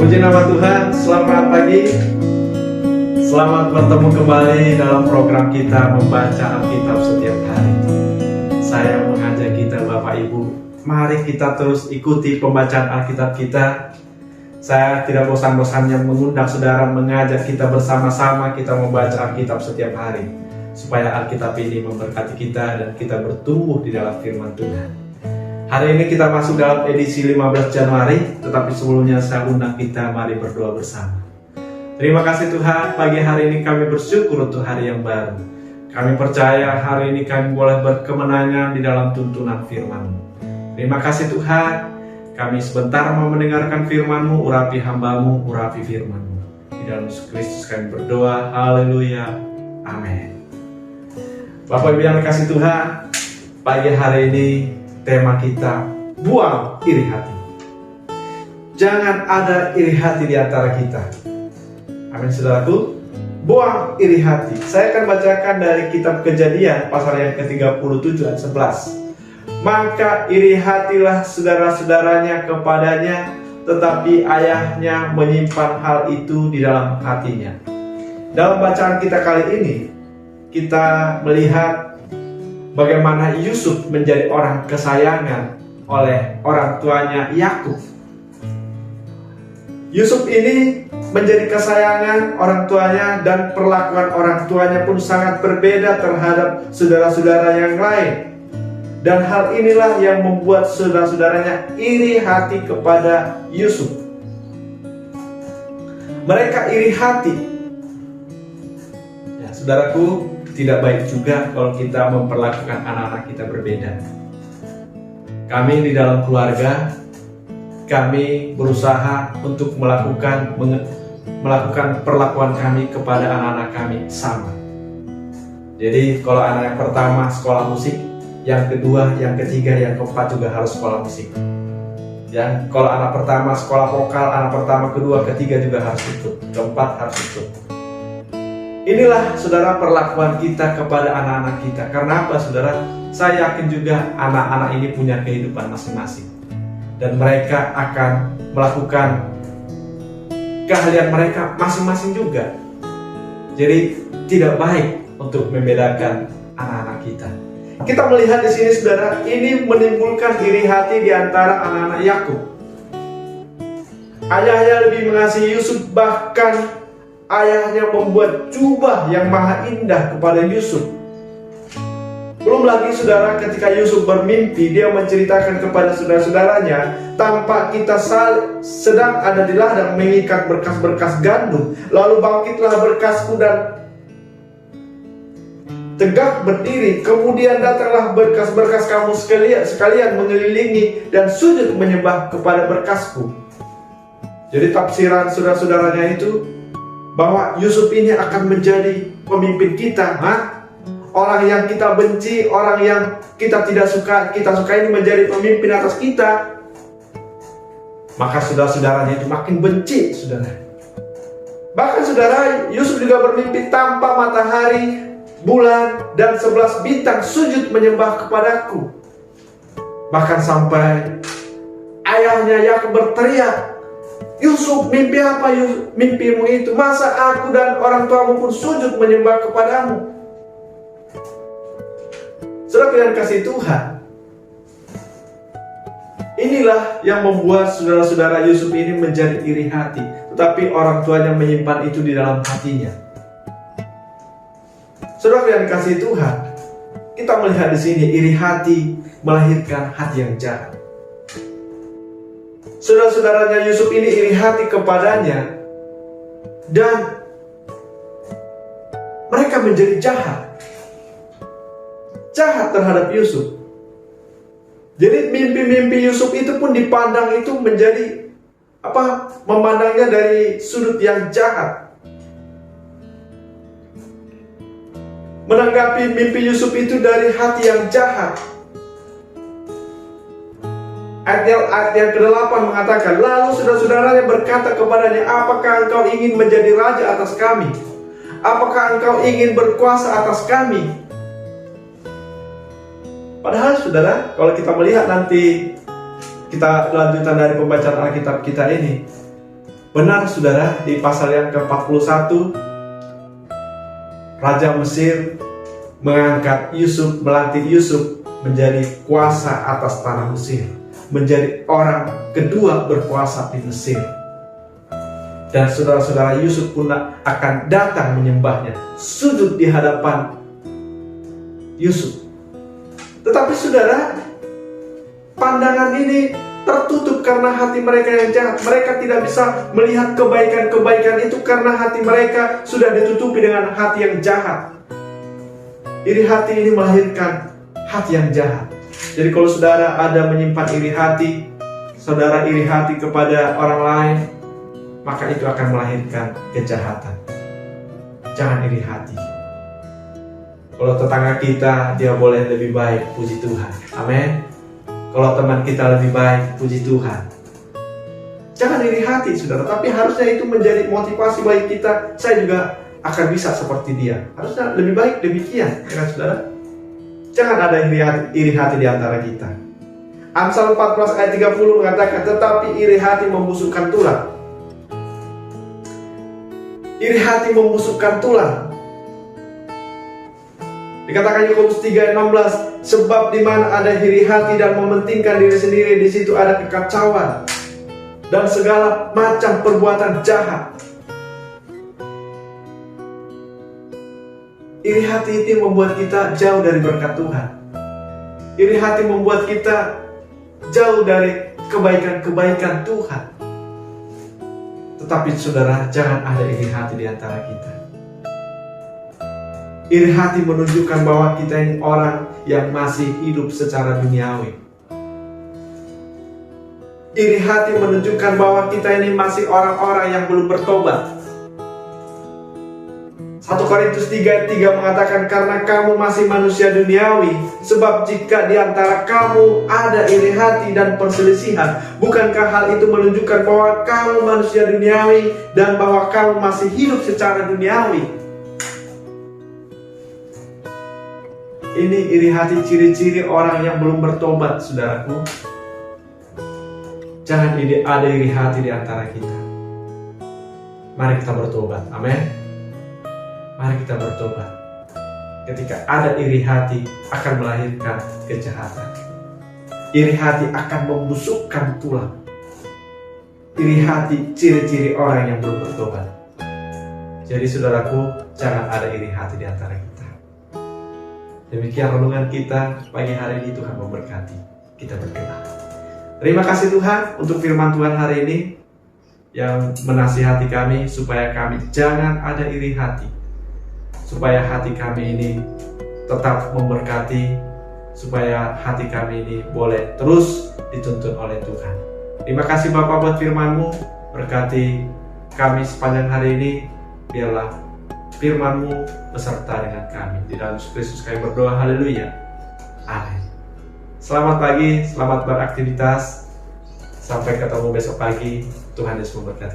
Puji nama Tuhan, selamat pagi. Selamat bertemu kembali dalam program kita membaca Alkitab setiap hari. Saya mengajak kita Bapak Ibu, mari kita terus ikuti pembacaan Alkitab kita. Saya tidak bosan-bosannya mengundang saudara, mengajak kita bersama-sama kita membaca Alkitab setiap hari, supaya Alkitab ini memberkati kita dan kita bertumbuh di dalam firman Tuhan. Hari ini kita masuk dalam edisi 15 Januari, tetapi sebelumnya saya undang kita mari berdoa bersama. Terima kasih Tuhan, pagi hari ini kami bersyukur untuk hari yang baru. Kami percaya hari ini kami boleh berkemenangan di dalam tuntunan firman-Mu. Terima kasih Tuhan, kami sebentar mau mendengarkan firman-Mu, urapi hamba-Mu, urapi firman-Mu. Di dalam Yesus Kristus kami berdoa, haleluya, amin. Bapak Ibu yang dikasih Tuhan, pagi hari ini tema kita, buang iri hati. Jangan ada iri hati di antara kita. Amin saudaraku. Buang iri hati. Saya akan bacakan dari kitab Kejadian pasal yang ke-37 ayat 11. Maka iri hatilah saudara-saudaranya kepadanya, tetapi ayahnya menyimpan hal itu di dalam hatinya. Dalam bacaan kita kali ini, kita melihat bagaimana Yusuf menjadi orang kesayangan oleh orang tuanya Yakub. Yusuf ini menjadi kesayangan orang tuanya dan perlakuan orang tuanya pun sangat berbeda terhadap saudara-saudara yang lain. Dan hal inilah yang membuat saudara-saudaranya iri hati kepada Yusuf. Mereka iri hati. Ya, saudaraku, tidak baik juga kalau kita memperlakukan anak-anak kita berbeda. Kami di dalam keluarga, kami berusaha untuk melakukan perlakuan kami kepada anak-anak kami sama. Jadi kalau anak yang pertama sekolah musik, yang kedua, yang ketiga, yang keempat juga harus sekolah musik. Ya, kalau anak pertama sekolah vokal, anak pertama, kedua, ketiga juga harus ikut, keempat harus ikut. Inilah saudara perlakuan kita kepada anak-anak kita. Karena apa saudara? Saya yakin juga anak-anak ini punya kehidupan masing-masing. Dan mereka akan melakukan keahlian mereka masing-masing juga. Jadi tidak baik untuk membedakan anak-anak kita. Kita melihat di sini saudara, ini menimbulkan iri hati di antara anak-anak Yakub. Ayahnya lebih mengasihi Yusuf, bahkan ayahnya membuat jubah yang maha indah kepada Yusuf. Belum lagi saudara, ketika Yusuf bermimpi, dia menceritakan kepada saudara-saudaranya, tampak kita sedang ada di ladang mengikat berkas-berkas gandum. Lalu bangkitlah berkasku dan tegak berdiri. Kemudian datanglah berkas-berkas kamu sekalian mengelilingi dan sujud menyembah kepada berkasku. Jadi tafsiran saudara-saudaranya itu bahwa Yusuf ini akan menjadi pemimpin kita. Orang yang kita benci, orang yang kita tidak suka, kita suka ini menjadi pemimpin atas kita. Maka saudara-saudaranya itu makin benci, saudara. Bahkan saudara, Yusuf juga bermimpi tanpa matahari, bulan, dan 11 bintang sujud menyembah kepadaku. Bahkan sampai ayahnya Yakub berteriak, Yusuf, mimpi apa mimpimu itu? Masa aku dan orang tuamu pun sujud menyembah kepadamu? Saudara yang kasih Tuhan, inilah yang membuat saudara-saudara Yusuf ini menjadi iri hati. Tetapi orang tuanya menyimpan itu di dalam hatinya. Saudara yang kasih Tuhan, kita melihat di sini iri hati melahirkan hati yang jahat. Saudara-saudaranya Yusuf ini iri hati kepadanya dan mereka menjadi jahat terhadap Yusuf. Jadi mimpi-mimpi Yusuf itu pun dipandang itu menjadi memandangnya dari sudut yang jahat. Menanggapi mimpi Yusuf itu dari hati yang jahat. Ayat yang ke-8 mengatakan, lalu saudara-saudaranya berkata kepadanya, apakah engkau ingin menjadi raja atas kami? Apakah engkau ingin berkuasa atas kami? Padahal saudara, kalau kita melihat nanti, kita lanjutan dari pembacaan Alkitab kita ini, Benar saudara, di pasal yang ke-41 Raja Mesir mengangkat Yusuf, melantik Yusuf menjadi kuasa atas tanah Mesir, menjadi orang kedua berkuasa di Mesir. Dan saudara-saudara, Yusuf pun akan datang menyembahnya, sujud di hadapan Yusuf. Tetapi saudara, pandangan ini tertutup karena hati mereka yang jahat. Mereka tidak bisa melihat kebaikan-kebaikan itu karena hati mereka sudah ditutupi dengan hati yang jahat. Iri hati ini melahirkan hati yang jahat. Jadi kalau saudara ada menyimpan iri hati, saudara iri hati kepada orang lain, maka itu akan melahirkan kejahatan. Jangan iri hati. Kalau tetangga kita, dia boleh lebih baik, puji Tuhan. Amin. Kalau teman kita lebih baik, puji Tuhan. Jangan iri hati, saudara. Tapi harusnya itu menjadi motivasi bagi kita. Saya juga akan bisa seperti dia. Harusnya lebih baik demikian, ya kan, saudara? Jangan ada iri hati di antara kita. Amsal 14 ayat 30 mengatakan, tetapi iri hati membusukkan tulang. Iri hati membusukkan tulang. Dikatakan Yakobus 3 ayat 16, sebab di mana ada iri hati dan mementingkan diri sendiri, di situ ada kekacauan dan segala macam perbuatan jahat. Iri hati itu membuat kita jauh dari berkat Tuhan. Iri hati membuat kita jauh dari kebaikan-kebaikan Tuhan. Tetapi saudara, jangan ada iri hati di antara kita. Iri hati menunjukkan bahwa kita ini orang yang masih hidup secara duniawi. Iri hati menunjukkan bahwa kita ini masih orang-orang yang belum bertobat. 1 Korintus 3 ayat 3 mengatakan, karena kamu masih manusia duniawi, sebab jika di antara kamu ada iri hati dan perselisihan, bukankah hal itu menunjukkan bahwa kamu manusia duniawi dan bahwa kamu masih hidup secara duniawi? Ini iri hati, ciri-ciri orang yang belum bertobat, saudaraku. Jangan ada iri hati di antara kita. Mari kita bertobat, amin. Mari kita bertobat. Ketika ada iri hati, akan melahirkan kejahatan. Iri hati akan membusukkan tulang. Iri hati, ciri-ciri orang yang belum bertobat. Jadi saudaraku, jangan ada iri hati di antara kita. Demikian renungan kita pagi hari ini. Tuhan memberkati. Kita berdoa. Terima kasih Tuhan untuk firman Tuhan hari ini yang menasihati kami supaya kami jangan ada iri hati, supaya hati kami ini tetap memberkati, supaya hati kami ini boleh terus dituntun oleh Tuhan. Terima kasih Bapak buat firman-Mu. Berkati kami sepanjang hari ini. Biarlah firman-Mu beserta dengan kami. Di dalam Yesus Kristus kami berdoa, haleluya, amin. Selamat pagi, selamat beraktivitas. Sampai ketemu besok pagi. Tuhan Yesus memberkati.